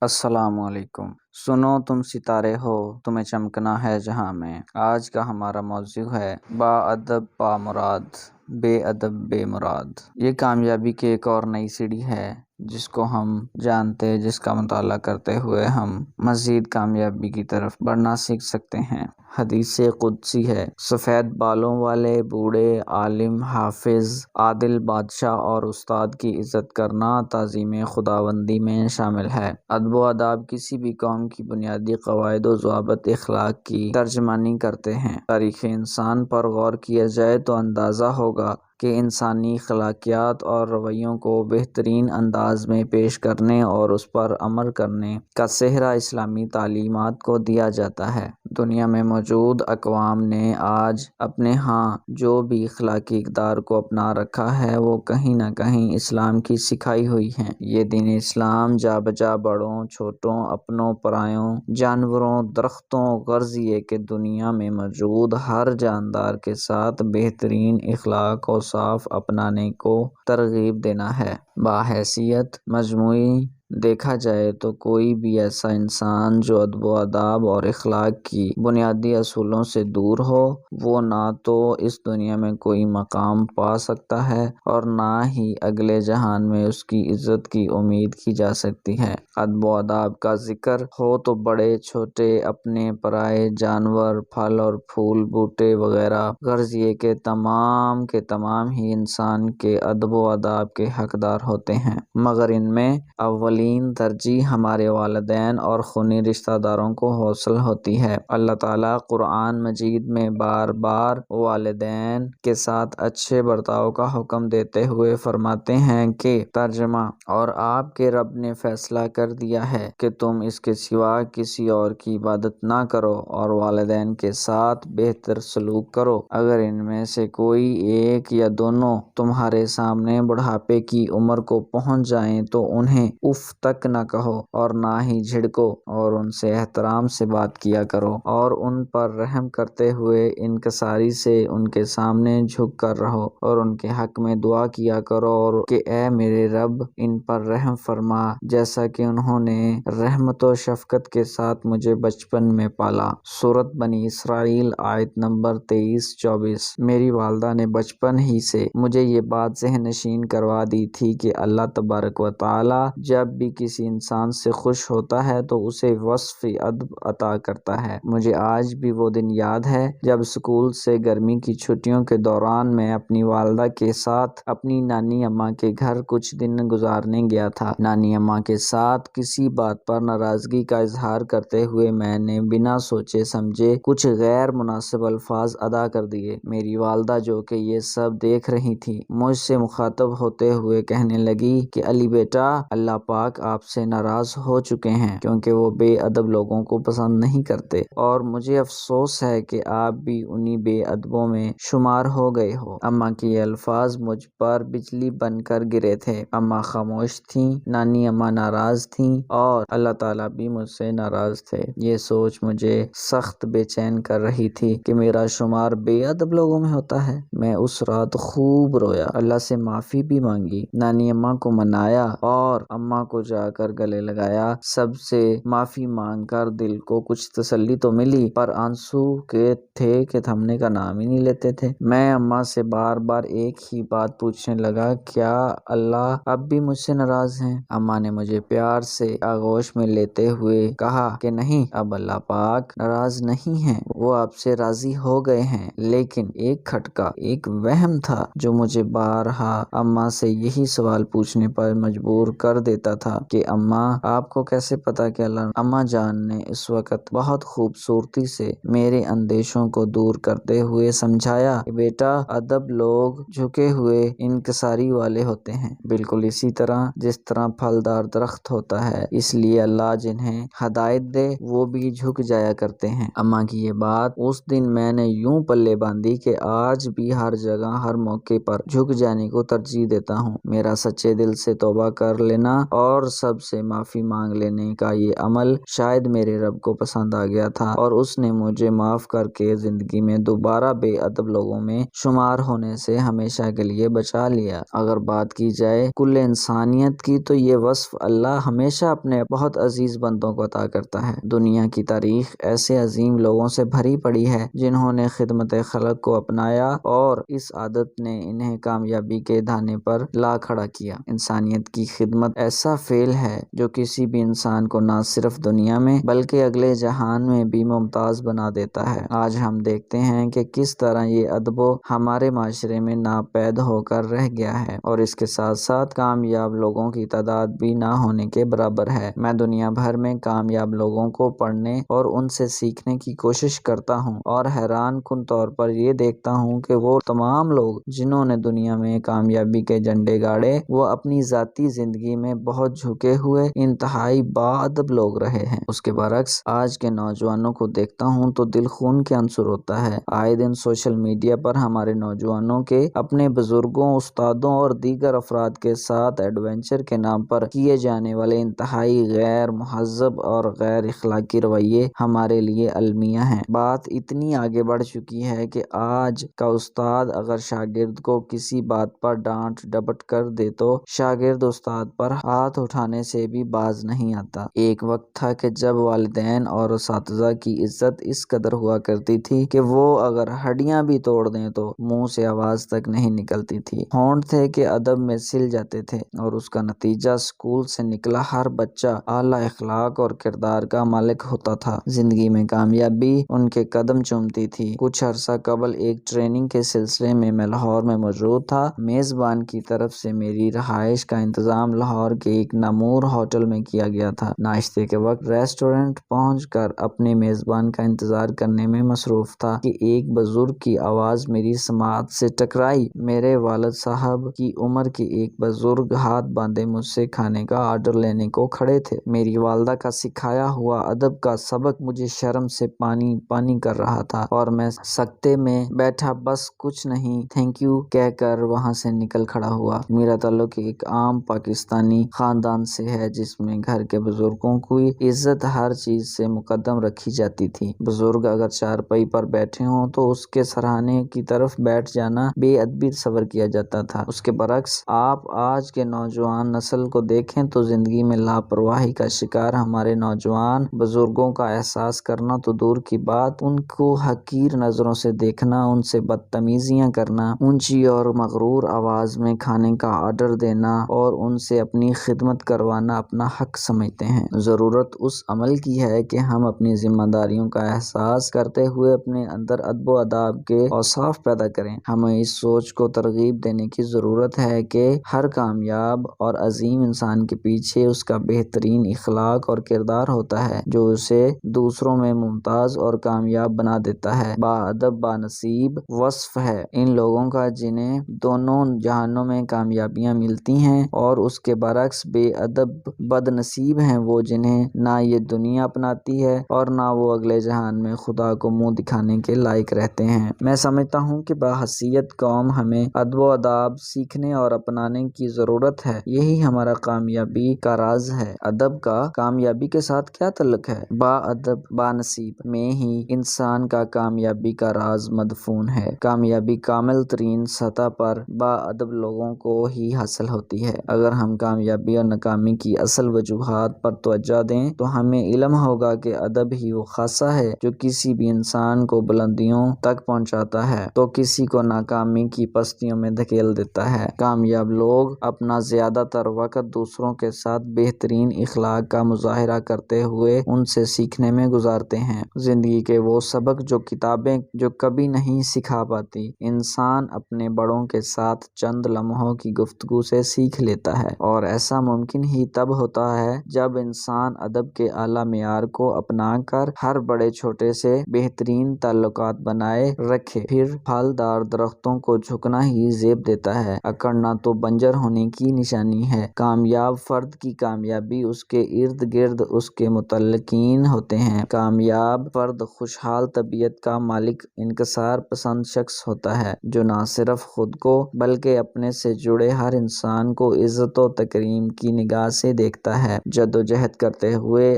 السلام علیکم۔ سنو تم ستارے ہو، تمہیں چمکنا ہے جہاں میں۔ آج کا ہمارا موضوع ہے با ادب پا مراد، بے ادب بے مراد۔ یہ کامیابی کی ایک اور نئی سیڑھی ہے جس کو ہم جانتے، جس کا مطالعہ کرتے ہوئے ہم مزید کامیابی کی طرف بڑھنا سیکھ سکتے ہیں۔ حدیث قدسی ہے، سفید بالوں والے بوڑھے عالم، حافظ، عادل بادشاہ اور استاد کی عزت کرنا تعظیم خداوندی میں شامل ہے۔ ادب و آداب کسی بھی قوم کی بنیادی قواعد و ضوابط اخلاق کی ترجمانی کرتے ہیں۔ تاریخ انسان پر غور کیا جائے تو اندازہ ہوگا کہ انسانی اخلاقیات اور رویوں کو بہترین انداز میں پیش کرنے اور اس پر عمل کرنے کا سہرا اسلامی تعلیمات کو دیا جاتا ہے۔ دنیا میں موجود اقوام نے آج اپنے ہاں جو بھی اخلاقی اقدار کو اپنا رکھا ہے وہ کہیں نہ کہیں اسلام کی سکھائی ہوئی ہیں۔ یہ دین اسلام جا بجا بڑوں چھوٹوں، اپنوں پرایوں، جانوروں، درختوں، غرض یہ کہ دنیا میں موجود ہر جاندار کے ساتھ بہترین اخلاق و صاف اپنانے کو ترغیب دینا ہے۔ بحیثیت مجموعی دیکھا جائے تو کوئی بھی ایسا انسان جو ادب و آداب اور اخلاق کی بنیادی اصولوں سے دور ہو، وہ نہ تو اس دنیا میں کوئی مقام پا سکتا ہے اور نہ ہی اگلے جہان میں اس کی عزت کی امید کی جا سکتی ہے۔ ادب و آداب کا ذکر ہو تو بڑے چھوٹے، اپنے پرائے، جانور، پھل اور پھول، بوٹے وغیرہ، غرض یہ کہ تمام کے تمام ہی انسان کے ادب و آداب کے حقدار ہوتے ہیں، مگر ان میں اولین ترجیح ہمارے والدین اور خونی رشتہ داروں کو حاصل ہوتی ہے۔ اللہ تعالیٰ قرآن مجید میں بار بار والدین کے ساتھ اچھے برتاؤ کا حکم دیتے ہوئے فرماتے ہیں کہ ترجمہ، اور آپ کے رب نے فیصلہ کر دیا ہے کہ تم اس کے سوا کسی اور کی عبادت نہ کرو اور والدین کے ساتھ بہتر سلوک کرو۔ اگر ان میں سے کوئی ایک یا دونوں تمہارے سامنے بڑھاپے کی عمر کو پہنچ جائیں تو انہیں اف تک نہ کہو اور نہ ہی جھڑکو، اور ان سے احترام سے بات کیا کرو اور ان پر رحم کرتے ہوئے انکساری سے ان کے سامنے جھک کر رہو اور ان کے حق میں دعا کیا کرو اور کہ اے میرے رب ان پر رحم فرما جیسا کہ انہوں نے رحمت و شفقت کے ساتھ مجھے بچپن میں پالا۔ سورۃ بنی اسرائیل آیت نمبر 23-24۔ میری والدہ نے بچپن ہی سے مجھے یہ بات ذہن نشین کروا دی تھی کہ اللہ تبارک و تعالی جب بھی کسی انسان سے خوش ہوتا ہے تو اسے وصف ادب عطا کرتا ہے۔ مجھے آج بھی وہ دن یاد ہے جب اسکول سے گرمی کی چھٹیوں کے دوران میں اپنی والدہ کے ساتھ اپنی نانی اماں کے گھر کچھ دن گزارنے گیا تھا۔ نانی اماں کے ساتھ کسی بات پر ناراضگی کا اظہار کرتے ہوئے میں نے بنا سوچے سمجھے کچھ غیر مناسب الفاظ ادا کر دیے۔ میری والدہ جو کہ یہ سب دیکھ رہی تھی، مجھ سے مخاطب ہوتے ہوئے کہنے لگی کہ علی بیٹا، اللہ پاک آپ سے ناراض ہو چکے ہیں کیونکہ وہ بے ادب لوگوں کو پسند نہیں کرتے، اور مجھے افسوس ہے کہ آپ بھی انہی بے ادبوں میں شمار ہو گئے ہو۔ اماں کے یہ الفاظ مجھ پر بجلی بن کر گرے تھے۔ اماں خاموش تھیں، نانی اماں ناراض تھیں اور اللہ تعالیٰ بھی مجھ سے ناراض تھے۔ یہ سوچ مجھے سخت بے چین کر رہی تھی کہ میرا شمار بے ادب لوگوں میں ہوتا ہے۔ میں اس رات خوب رویا، اللہ سے معافی بھی مانگی، نانی اماں کو منایا اور اماں کو جا کر گلے لگایا۔ سب سے معافی مانگ کر دل کو کچھ تسلی تو ملی، پر آنسو کے تھے کہ تھمنے کا نام ہی نہیں لیتے تھے۔ میں اماں سے بار بار ایک ہی بات پوچھنے لگا، کیا اللہ اب بھی مجھ سے ناراض ہیں؟ اماں نے مجھے پیار سے آغوش میں لیتے ہوئے کہا کہ نہیں، اب اللہ پاک ناراض نہیں ہیں، وہ آپ سے راضی ہو گئے ہیں، لیکن ایک کھٹکا، ایک وہم تھا جو مجھے بارہا اماں سے یہی سوال پوچھنے پر مجبور کر دیتا تھا کہ اماں آپ کو کیسے پتا کہ اللہ؟ اماں جان نے اس وقت بہت خوبصورتی سے میرے اندیشوں کو دور کرتے ہوئے سمجھایا کہ بیٹا، ادب لوگ جھکے ہوئے انکساری والے ہوتے ہیں، بالکل اسی طرح جس طرح پھلدار درخت ہوتا ہے، اس لیے اللہ جنہیں ہدایت دے وہ بھی جھک جایا کرتے ہیں۔ اماں کی یہ بات اس دن میں نے یوں پلے باندھی کہ آج بھی ہر جگہ ہر موقع پر جھک جانے کو ترجیح دیتا ہوں۔ میرا سچے دل سے توبہ کر لینا اور اور سب سے معافی مانگ لینے کا یہ عمل شاید میرے رب کو پسند آ گیا تھا اور اس نے مجھے معاف کر کے زندگی میں دوبارہ بے ادب لوگوں میں شمار ہونے سے ہمیشہ کے لیے بچا لیا۔ اگر بات کی جائے کل انسانیت کی تو یہ وصف اللہ ہمیشہ اپنے بہت عزیز بندوں کو عطا کرتا ہے۔ دنیا کی تاریخ ایسے عظیم لوگوں سے بھری پڑی ہے جنہوں نے خدمت خلق کو اپنایا اور اس عادت نے انہیں کامیابی کے دھانے پر لا کھڑا کیا۔ انسانیت کی خدمت ایسا فعل ہے جو کسی بھی انسان کو نہ صرف دنیا میں بلکہ اگلے جہان میں بھی ممتاز بنا دیتا ہے۔ آج ہم دیکھتے ہیں کہ کس طرح یہ ادب ہمارے معاشرے میں ناپید ہو کر رہ گیا ہے اور اس کے ساتھ ساتھ کامیاب لوگوں کی تعداد بھی نہ ہونے کے برابر ہے۔ میں دنیا بھر میں کامیاب لوگوں کو پڑھنے اور ان سے سیکھنے کی کوشش کرتا ہوں اور حیران کن طور پر یہ دیکھتا ہوں کہ وہ تمام لوگ جنہوں نے دنیا میں کامیابی کے جھنڈے گاڑے وہ اپنی ذاتی زندگی میں بہت جھکے ہوئے انتہائی باادب لوگ رہے ہیں۔ اس کے برعکس آج کے نوجوانوں کو دیکھتا ہوں تو دل خون کے عنصر ہوتا ہے۔ آئے دن سوشل میڈیا پر ہمارے نوجوانوں کے اپنے بزرگوں، استادوں اور دیگر افراد کے ساتھ ایڈونچر کے نام پر کیے جانے والے انتہائی غیر مہذب اور غیر اخلاقی رویے ہمارے لیے المیہ ہیں۔ بات اتنی آگے بڑھ چکی ہے کہ آج کا استاد اگر شاگرد کو کسی بات پر ڈانٹ ڈپٹ کر دے تو شاگرد استاد پر ہاتھ اٹھانے سے بھی باز نہیں آتا۔ ایک وقت تھا کہ جب والدین اور اساتذہ کی عزت اس قدر ہوا کرتی تھی کہ وہ اگر ہڈیاں بھی توڑ دیں تو منہ سے آواز تک نہیں نکلتی تھی۔ ہونٹ تھے کہ ادب میں سل جاتے تھے اور اس کا نتیجہ اسکول سے نکلا ہر بچہ اعلیٰ اخلاق اور کردار کا مالک ہوتا تھا۔ زندگی میں کامیابی ان کے قدم چومتی تھی۔ کچھ عرصہ قبل ایک ٹریننگ کے سلسلے میں لاہور میں موجود تھا۔ میزبان کی طرف سے میری رہائش کا انتظام لاہور کے ایک نامور ہوٹل میں کیا گیا تھا۔ ناشتے کے وقت ریسٹورنٹ پہنچ کر اپنے میزبان کا انتظار کرنے میں مصروف تھا کہ ایک بزرگ کی آواز میری سماعت سے ٹکرائی۔ میرے والد صاحب کی عمر کے ایک بزرگ ہاتھ باندھے مجھ سے کھانے کا آرڈر لینے کو کھڑے تھے۔ میری والدہ کا سکھایا ہوا ادب کا سبق مجھے شرم سے پانی پانی کر رہا تھا اور میں سکتے میں بیٹھا بس کچھ نہیں تھینک یو کہہ کر وہاں سے نکل کھڑا ہوا۔ میرا تعلق ایک عام پاکستانی خاندان سے ہے جس میں گھر کے بزرگوں کی عزت ہر چیز سے مقدم رکھی جاتی تھی۔ بزرگ اگر چارپائی پر بیٹھے ہوں تو اس کے سرہانے کی طرف بیٹھ جانا بے ادبی تصور کیا جاتا تھا۔ اس کے برعکس آپ آج کے نوجوان نسل کو دیکھیں تو زندگی میں لاپرواہی کا شکار ہمارے نوجوان بزرگوں کا احساس کرنا تو دور کی بات، ان کو حقیر نظروں سے دیکھنا، ان سے بدتمیزیاں کرنا، اونچی اور مغرور آواز میں کھانے کا آرڈر دینا اور ان سے اپنی خدمت کروانا اپنا حق سمجھتے ہیں۔ ضرورت اس عمل کی ہے کہ ہم اپنی ذمہ داریوں کا احساس کرتے ہوئے اپنے اندر ادب و آداب کے اوصاف پیدا کریں۔ ہمیں اس سوچ کو ترغیب دینے کی ضرورت ہے کہ ہر کامیاب اور عظیم انسان کے پیچھے اس کا بہترین اخلاق اور کردار ہوتا ہے جو اسے دوسروں میں ممتاز اور کامیاب بنا دیتا ہے۔ باادب بانصیب وصف ہے ان لوگوں کا جنہیں دونوں جہانوں میں کامیابیاں ملتی ہیں اور اس کے برعکس بے ادب بد نصیب ہیں وہ جنہیں نہ یہ دنیا اپناتی ہے اور نہ وہ اگلے جہان میں خدا کو منہ دکھانے کے لائق رہتے ہیں۔ میں سمجھتا ہوں کہ باحیثیت قوم ہمیں ادب و آداب سیکھنے اور اپنانے کی ضرورت ہے۔ یہی ہمارا کامیابی کا راز ہے۔ ادب کا کامیابی کے ساتھ کیا تعلق ہے؟ باادب بانصیب میں ہی انسان کا کامیابی کا راز مدفون ہے۔ کامیابی کامل ترین سطح پر باادب لوگوں کو ہی حاصل ہوتی ہے۔ اگر ہم کامیابی اور ناکامی کی اصل وجوہات پر توجہ دیں تو ہمیں علم ہوگا کہ ادب ہی وہ خاصہ ہے جو کسی بھی انسان کو بلندیوں تک پہنچاتا ہے تو کسی کو ناکامی کی پستیوں میں دھکیل دیتا ہے۔ کامیاب لوگ اپنا زیادہ تر وقت دوسروں کے ساتھ بہترین اخلاق کا مظاہرہ کرتے ہوئے ان سے سیکھنے میں گزارتے ہیں۔ زندگی کے وہ سبق جو کتابیں جو کبھی نہیں سکھا پاتی، انسان اپنے بڑوں کے ساتھ چند لمحوں کی گفتگو سے سیکھ لیتا ہے، اور ایسا ممکن ہی تب ہوتا ہے جب انسان ادب کے اعلیٰ معیار کو اپنا کر ہر بڑے چھوٹے سے بہترین تعلقات بنائے رکھے۔ پھر پھلدار درختوں کو جھکنا ہی زیب دیتا ہے، اکڑنا تو بنجر ہونے کی نشانی ہے۔ کامیاب فرد کی کامیابی اس کے ارد گرد اس کے متعلقین ہوتے ہیں۔ کامیاب فرد خوشحال طبیعت کا مالک، انکسار پسند شخص ہوتا ہے جو نہ صرف خود کو بلکہ اپنے سے جڑے ہر انسان کو عزت و تکریم کی نگاہ سے دیکھتا ہے۔ جدوجہد کرتے ہوئے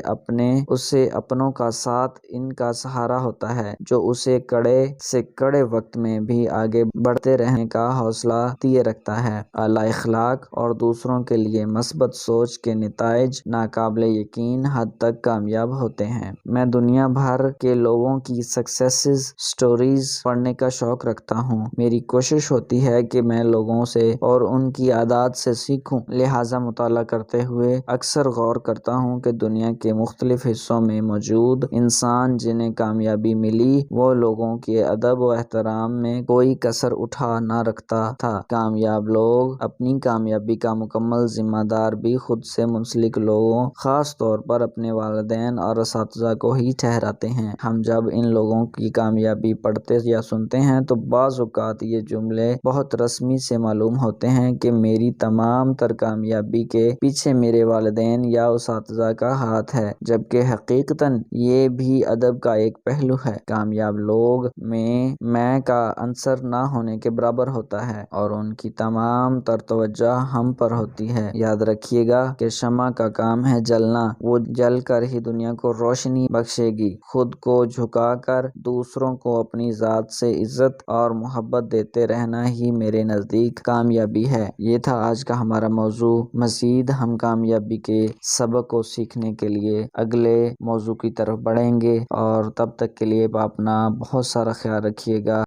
اسے اپنوں کا ساتھ ان کا سہارا ہوتا ہے، جو اسے کڑے سے کڑے وقت میں بھی آگے بڑھتے رہنے کا حوصلہ دیے رکھتا ہے۔ اعلیٰ اخلاق اور دوسروں کے لیے مثبت سوچ کے نتائج ناقابل یقین حد تک کامیاب ہوتے ہیں۔ میں دنیا بھر کے لوگوں کی سکسیس سٹوریز پڑھنے کا شوق رکھتا ہوں۔ میری کوشش ہوتی ہے کہ میں لوگوں سے اور ان کی عادات سے سیکھوں، لہٰذا مطالعہ کرتے ہوئے اکثر غور کرتا ہوں کہ دنیا کے مختلف حصوں میں موجود انسان جنہیں کامیابی ملی، وہ لوگوں کے ادب و احترام میں کوئی کسر اٹھا نہ رکھتا تھا۔ کامیاب لوگ اپنی کامیابی کا مکمل ذمہ دار بھی خود سے منسلک لوگوں، خاص طور پر اپنے والدین اور اساتذہ کو ہی ٹھہراتے ہیں۔ ہم جب ان لوگوں کی کامیابی پڑھتے یا سنتے ہیں تو بعض اوقات یہ جملے بہت رسمی سے معلوم ہوتے ہیں کہ میری تمام تر کامیابی کے پیچھے میرے والدین یا اساتذہ کا ہاتھ ہے، جبکہ حقیقتاً یہ بھی ادب کا ایک پہلو ہے۔ کامیاب لوگ میں کا عنصر نہ ہونے کے برابر ہوتا ہے اور ان کی تمام تر توجہ ہم پر ہوتی ہے۔ یاد رکھیے گا کہ شمع کا کام ہے جلنا، وہ جل کر ہی دنیا کو روشنی بخشے گی۔ خود کو جھکا کر دوسروں کو اپنی ذات سے عزت اور محبت دیتے رہنا ہی میرے نزدیک کامیابی ہے۔ یہ تھا آج کا ہمارا موضوع۔ مزید ہم کامیابی کے سبق کو سیکھنے کے لیے اگلے موضوع کی طرف بڑھیں گے، اور تب تک کے لیے آپ اپنا بہت سارا خیال رکھیے گا۔